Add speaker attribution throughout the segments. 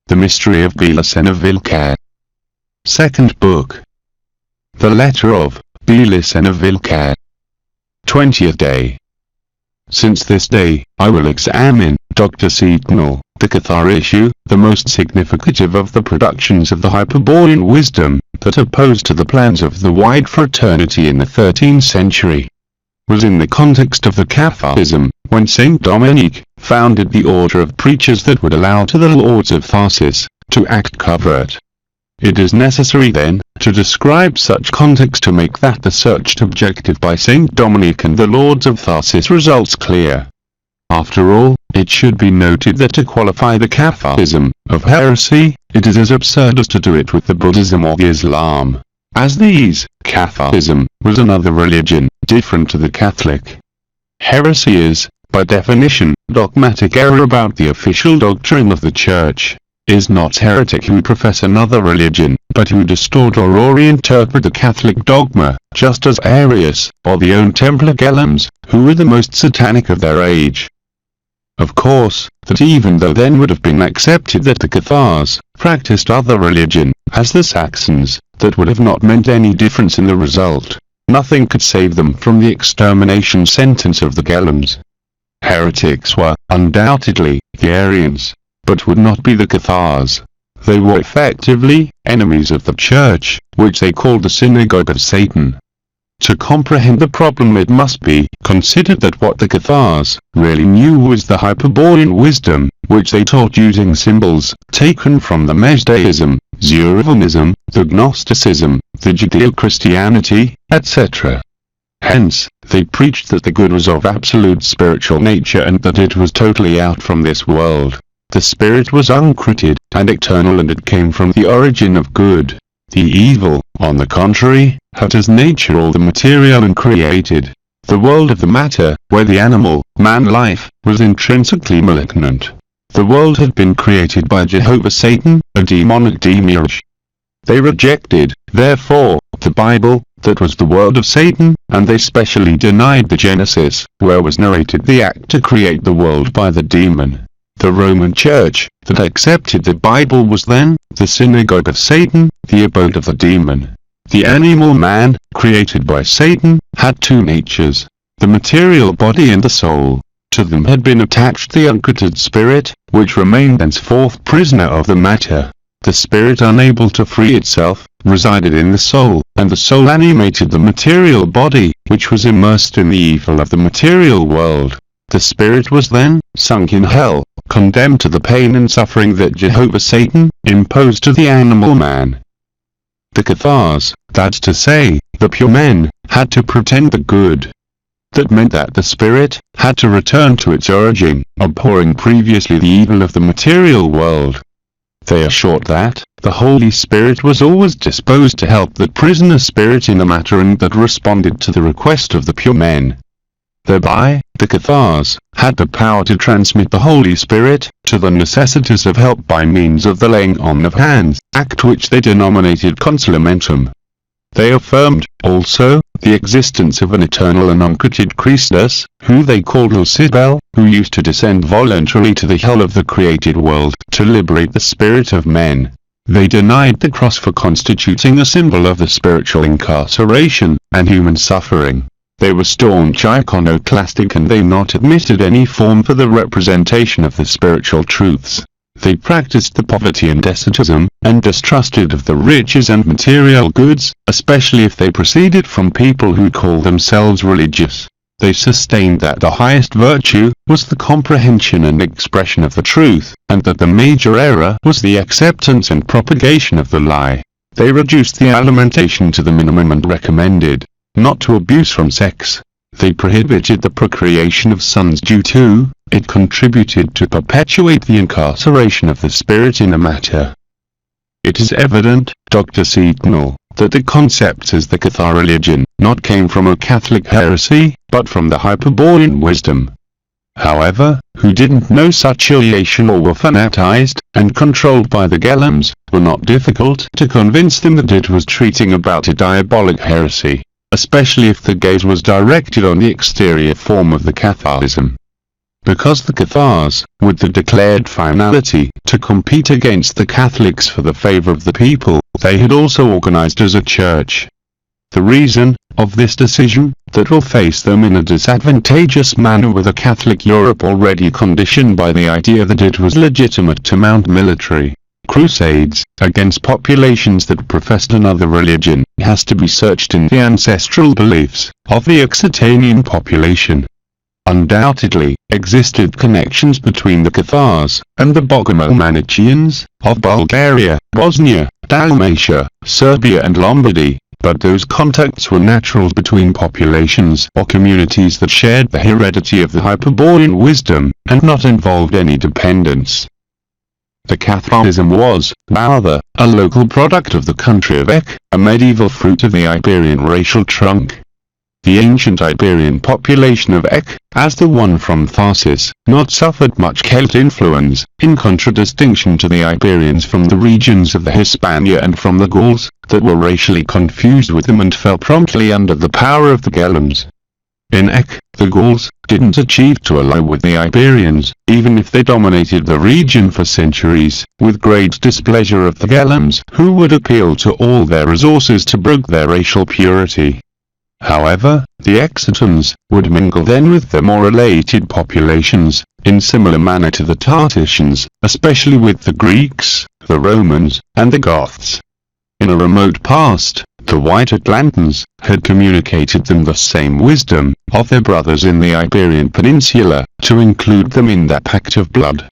Speaker 1: The Mystery of BELICENA VILLCA. Second Book. The Letter of BELICENA VILLCA. 20th Day. Since this day, I will examine, Dr. Setonal, the Cathar issue, the most significant of the productions of the Hyperborean wisdom, that opposed to the plans of the wide fraternity in the 13th century. Was in the context of the Catharism, when Saint Dominic founded the order of preachers that would allow to the lords of Tharsis to act covert. It is necessary then, to describe such context to make that the searched objective by Saint Dominic and the lords of Tharsis results clear. After all, it should be noted that to qualify the Catharism of heresy, it is as absurd as to do it with the Buddhism or the Islam, as these, Catharism, was another religion, different to the Catholic. Heresy is, by definition, dogmatic error about the official doctrine of the Church. Is not heretic who profess another religion, but who distort or reinterpret the Catholic dogma, just as Arius, or the own Templar Gelims, who were the most satanic of their age. Of course, that even though then would have been accepted that the Cathars practiced other religion, as the Saxons, that would have not meant any difference in the result. Nothing could save them from the extermination sentence of the Gelims. Heretics were, undoubtedly, the Arians, but would not be the Cathars. They were effectively enemies of the Church, which they called the synagogue of Satan. To comprehend the problem it must be considered that what the Cathars really knew was the Hyperborean wisdom, which they taught using symbols taken from the Mazdaism, Zoroastrianism, the Gnosticism, the Judeo-Christianity, etc. Hence, they preached that the good was of absolute spiritual nature and that it was totally out from this world. The spirit was uncreated and eternal, and it came from the origin of good. The evil, on the contrary, had as nature all the material and created. The world of the matter, where the animal, man life, was intrinsically malignant. The world had been created by Jehovah Satan, a demonic demiurge. They rejected, therefore, the Bible, that was the word of Satan, and they specially denied the Genesis, where was narrated the act to create the world by the demon. The Roman Church, that accepted the Bible, was then the synagogue of Satan, the abode of the demon. The animal man, created by Satan, had two natures, the material body and the soul. To them had been attached the uncreated spirit, which remained thenceforth prisoner of the matter. The spirit, unable to free itself, resided in the soul, and the soul animated the material body, which was immersed in the evil of the material world. The spirit was then sunk in hell, condemned to the pain and suffering that Jehovah Satan imposed to the animal man. The Cathars, that's to say, the pure men, had to pretend the good. That meant that the spirit had to return to its origin, abhorring previously the evil of the material world. They assured that the Holy Spirit was always disposed to help that prisoner spirit in the matter, and that responded to the request of the pure men. Thereby, the Cathars had the power to transmit the Holy Spirit to the necessities of help by means of the laying on of hands, act which they denominated consolamentum. They affirmed, also, the existence of an eternal and uncreated Christus, who they called Lucibel, who used to descend voluntarily to the hell of the created world to liberate the spirit of men. They denied the cross for constituting a symbol of the spiritual incarceration and human suffering. They were staunch iconoclastic, and they not admitted any form for the representation of the spiritual truths. They practiced the poverty and despotism, and distrusted of the riches and material goods, especially if they proceeded from people who call themselves religious. They sustained that the highest virtue was the comprehension and expression of the truth, and that the major error was the acceptance and propagation of the lie. They reduced the alimentation to the minimum and recommended not to abuse from sex. They prohibited the procreation of sons due to it contributed to perpetuate the incarceration of the spirit in the matter. It is evident, Dr. Setonal, that the concepts as the Cathar religion not came from a Catholic heresy, but from the Hyperborean wisdom. However, who didn't know such affiliation or were fanatized and controlled by the Gelims, were not difficult to convince them that it was treating about a diabolic heresy, especially if the gaze was directed on the exterior form of the Catharism. because the Cathars, with the declared finality to compete against the Catholics for the favor of the people, they had also organized as a church. The reason of this decision, that will face them in a disadvantageous manner with a Catholic Europe already conditioned by the idea that it was legitimate to mount military crusades against populations that professed another religion, has to be searched in the ancestral beliefs of the Occitanian population. Undoubtedly, existed connections between the Cathars and the Bogomolmanichians of Bulgaria, Bosnia, Dalmatia, Serbia and Lombardy, but those contacts were natural between populations or communities that shared the heredity of the Hyperborean wisdom, and not involved any dependence. The Catharism was, rather, a local product of the country of Ek, a medieval fruit of the Iberian racial trunk. The ancient Iberian population of Ek, as the one from Tharsis, not suffered much Celt influence, in contradistinction to the Iberians from the regions of the Hispania and from the Gauls, that were racially confused with them and fell promptly under the power of the Gelans. In Ek, the Gauls didn't achieve to ally with the Iberians, even if they dominated the region for centuries, with great displeasure of the Gelans, who would appeal to all their resources to brook their racial purity. However, the Occitans would mingle then with the more related populations, in similar manner to the Tartessians, especially with the Greeks, the Romans, and the Goths. In a remote past, the White Atlantans had communicated them the same wisdom of their brothers in the Iberian Peninsula, to include them in that pact of blood.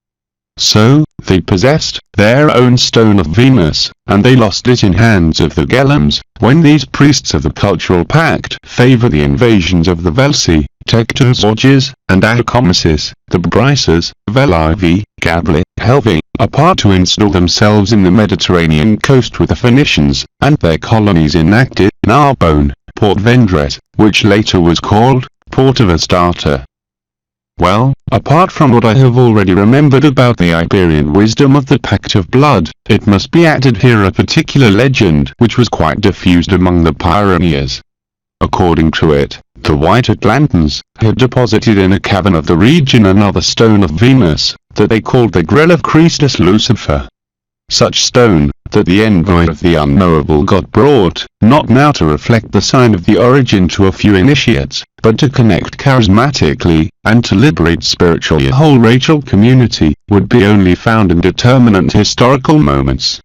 Speaker 1: So, they possessed their own stone of Venus, and they lost it in hands of the Gelans, when these priests of the cultural pact favor the invasions of the Velsi, Tectosaurges, and Acomasis, the Bryces, Velivi, Gabli, Helvi, apart to install themselves in the Mediterranean coast with the Phoenicians, and their colonies enacted in Narbonne, Port Vendres, which later was called Port of Astarte. Well, apart from what I have already remembered about the Iberian wisdom of the Pact of Blood, it must be added here a particular legend which was quite diffused among the pioneers. According to it, the White Atlantans had deposited in a cavern of the region another stone of Venus, that they called the Grell of Christus Lucifer. Such stone, that the envoy of the unknowable God brought, not now to reflect the sign of the origin to a few initiates, but to connect charismatically, and to liberate spiritually a whole racial community, would be only found in determinate historical moments.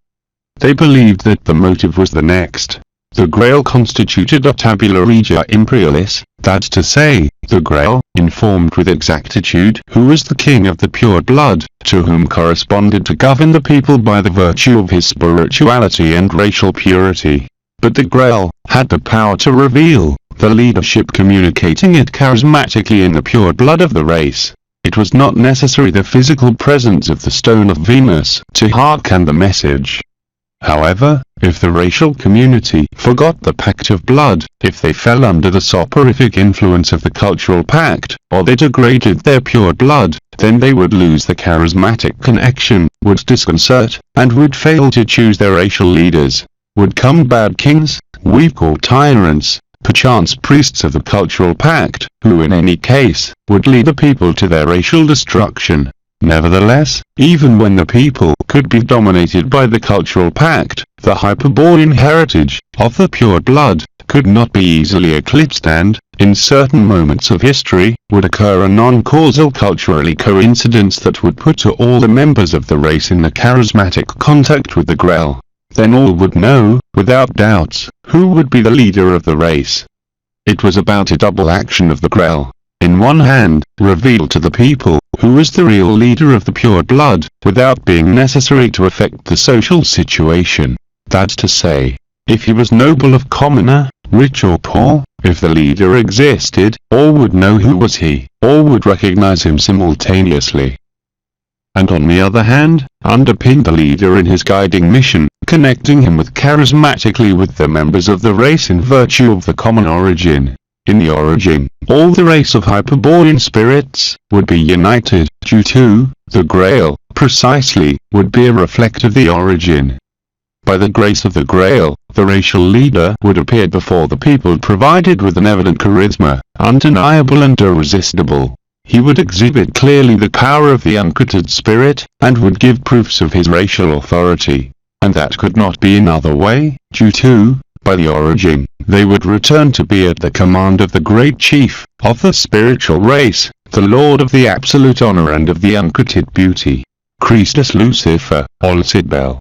Speaker 1: They believed that the motive was the next. The Grail constituted a tabula regia imperialis, that's to say, the Grail informed with exactitude who was the king of the pure blood, to whom corresponded to govern the people by the virtue of his spirituality and racial purity. But the Grail had the power to reveal the leadership communicating it charismatically in the pure blood of the race. It was not necessary the physical presence of the stone of Venus to hearken the message. However, if the racial community forgot the pact of blood, if they fell under the soporific influence of the cultural pact, or they degraded their pure blood, then they would lose the charismatic connection, would disconcert, and would fail to choose their racial leaders. Would come bad kings, weak or tyrants, perchance priests of the cultural pact, who in any case, would lead the people to their racial destruction. Nevertheless, even when the people could be dominated by the cultural pact, the Hyperborean heritage of the pure blood could not be easily eclipsed and, in certain moments of history, would occur a non-causal culturally coincidence that would put to all the members of the race in the charismatic contact with the Grail. Then all would know, without doubts, who would be the leader of the race. It was about a double action of the Grail. In one hand, reveal to the people who was the real leader of the pure blood, without being necessary to affect the social situation. That's to say, if he was noble or commoner, rich or poor, if the leader existed, all would know who was he, all would recognize him simultaneously. And on the other hand, underpin the leader in his guiding mission, connecting him charismatically with the members of the race in virtue of the common origin. In the origin, all the race of Hyperborean spirits would be united, due to the Grail, precisely, would be a reflect of the origin. By the grace of the Grail, the racial leader would appear before the people provided with an evident charisma, undeniable and irresistible. he would exhibit clearly the power of the uncreated spirit, and would give proofs of his racial authority. And that could not be another way, due to, by the origin, they would return to be at the command of the great chief, of the spiritual race, the Lord of the absolute honor and of the uncreated beauty, Christus Lucifer, or Lucidbel.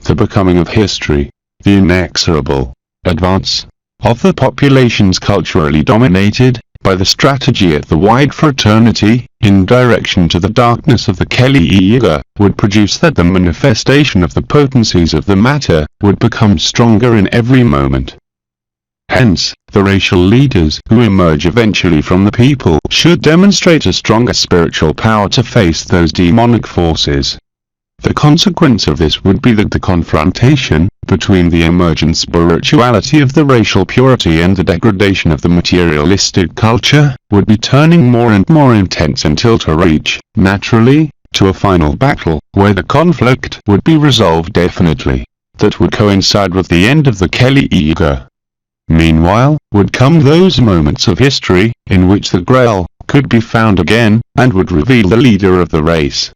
Speaker 1: The becoming of history, the inexorable advance of the populations culturally dominated by the strategy at the wide fraternity, in direction to the darkness of the Kali Yuga, would produce that the manifestation of the potencies of the matter would become stronger in every moment. Hence, the racial leaders who emerge eventually from the people should demonstrate a stronger spiritual power to face those demonic forces. The consequence of this would be that the confrontation between the emergent spirituality of the racial purity and the degradation of the materialistic culture would be turning more and more intense until to reach, naturally, to a final battle, where the conflict would be resolved definitely, that would coincide with the end of the Kali Yuga. Meanwhile, would come those moments of history, in which the Grail could be found again, and would reveal the leader of the race.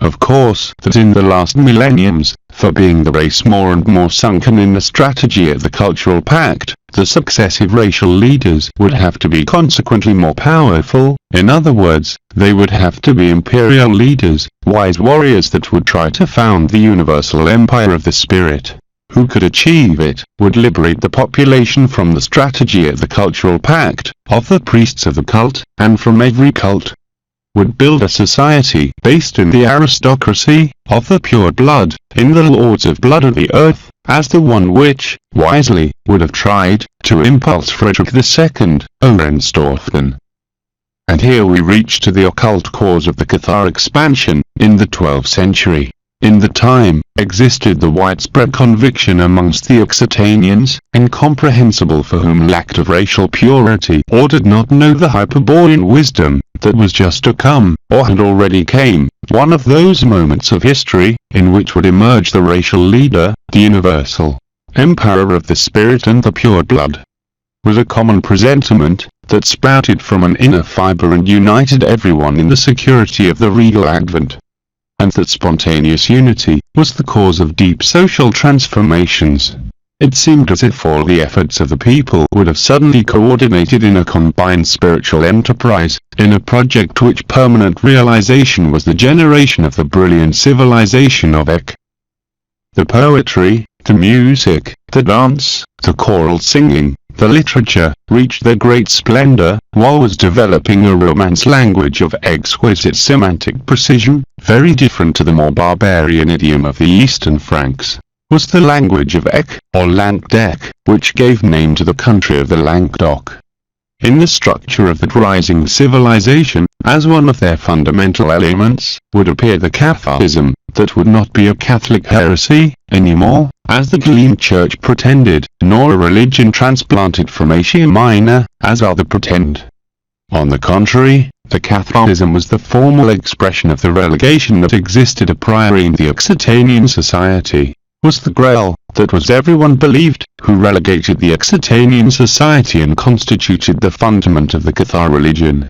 Speaker 1: Of course, that in the last millenniums, for being the race more and more sunken in the strategy of the cultural pact, the successive racial leaders would have to be consequently more powerful. In other words, they would have to be imperial leaders, wise warriors that would try to found the universal empire of the spirit. Who could achieve it, would liberate the population from the strategy of the cultural pact, of the priests of the cult, and from every cult. Would build a society based in the aristocracy of the pure blood, in the lords of blood of the earth, as the one which, wisely, would have tried to impulse Frederick II, Obernstorfen. And here we reach to the occult cause of the Cathar expansion, in the 12th century. In the time, existed the widespread conviction amongst the Occitanians, incomprehensible for whom lacked of racial purity or did not know the Hyperborean wisdom that was just to come, or had already came, one of those moments of history, in which would emerge the racial leader, the universal emperor of the spirit and the pure blood. With a common presentiment that sprouted from an inner fiber and united everyone in the security of the regal advent. And that spontaneous unity was the cause of deep social transformations. It seemed as if all the efforts of the people would have suddenly coordinated in a combined spiritual enterprise, in a project which permanent realization was the generation of the brilliant civilization of Ek. The poetry, the music, the dance, the choral singing, the literature, reached their great splendor, while was developing a romance language of exquisite semantic precision, very different to the more barbarian idiom of the Eastern Franks, was the language of Ek, or Languedoc, which gave name to the country of the Languedoc. In the structure of that rising civilization, as one of their fundamental elements, would appear the Catharism, that would not be a Catholic heresy, anymore, as the Gleam Church pretended, nor a religion transplanted from Asia Minor, as others pretend. On the contrary, the Catharism was the formal expression of the relegation that existed a priori in the Occitanian society, was the Grail, that was everyone believed, who relegated the Occitanian society and constituted the fundament of the Cathar religion.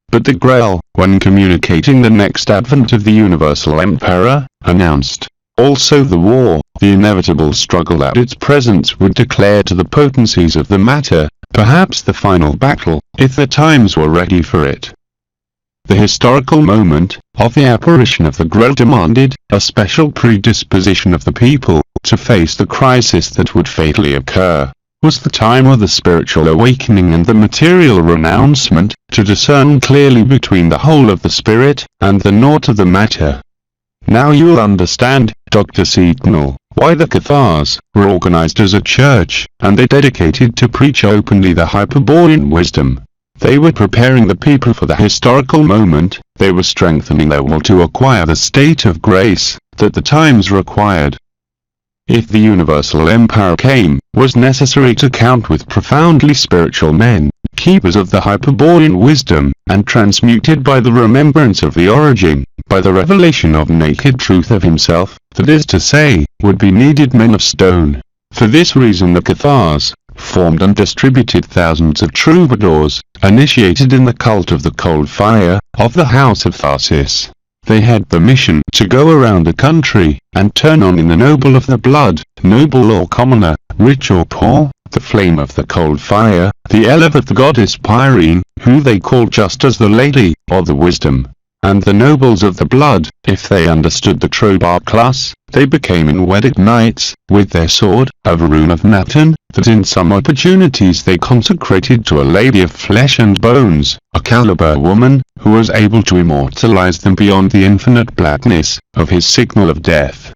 Speaker 1: But the Grail, when communicating the next advent of the universal emperor, announced also the war, the inevitable struggle that its presence would declare to the potencies of the matter, perhaps the final battle, if the times were ready for it. The historical moment of the apparition of the Grail demanded a special predisposition of the people to face the crisis that would fatally occur. Was the time of the spiritual awakening and the material renouncement, to discern clearly between the whole of the spirit and the naught of the matter. Now you'll understand, Dr. Setonal, why the Cathars were organized as a church, and they dedicated to preach openly the Hyperborean wisdom. They were preparing the people for the historical moment, they were strengthening their will to acquire the state of grace that the times required. If the universal empire came, was necessary to count with profoundly spiritual men, keepers of the Hyperborean wisdom, and transmuted by the remembrance of the origin, by the revelation of naked truth of himself, that is to say, would be needed men of stone. For this reason the Cathars, formed and distributed thousands of troubadours, initiated in the cult of the cold fire, of the House of Tharsis. They had the mission to go around the country, and turn on in the noble of the blood, noble or commoner, rich or poor, the flame of the cold fire, the eleve of the goddess Pyrene, who they called just as the lady, or the wisdom. And the nobles of the blood, if they understood the Trobar class, they became enwedded knights, with their sword, of a rune of Matin, that in some opportunities they consecrated to a lady of flesh and bones, a caliber woman, who was able to immortalize them beyond the infinite blackness of his signal of death.